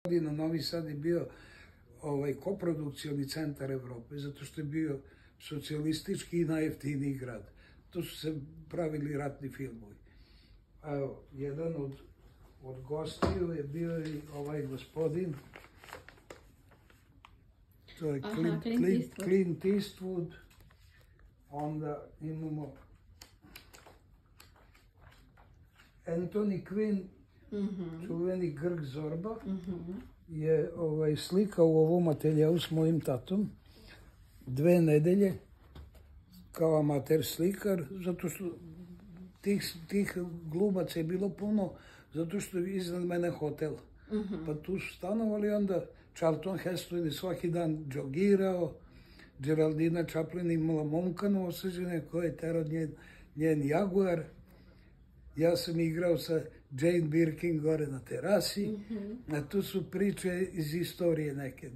godina Novi Sad je bio koprodukcioni centar Evrope, zato što je bio socijalistički i najjeftiniji grad. Tu su se pravili ratni filmovi. Evo, jedan od gostiju je bio i ovaj gospodin. To je Clint Eastwood. Onda imamo Anthony Quinn, čuveni Grk Zorba, je slikao u ovom ateljeu s mojim tatom 2 nedelje kao amater slikar, zato što tih glumaca je bilo puno, zato što je iznad mene hotel. Pa tu su stanovali, onda Charlton Heston je svaki dan džogirao, Geraldina Chaplin imala momka novosađene koja je terao njen Jaguar. Ja sam igrao sa Jane Birkin gore na terasi, a tu su priče iz istorije neke.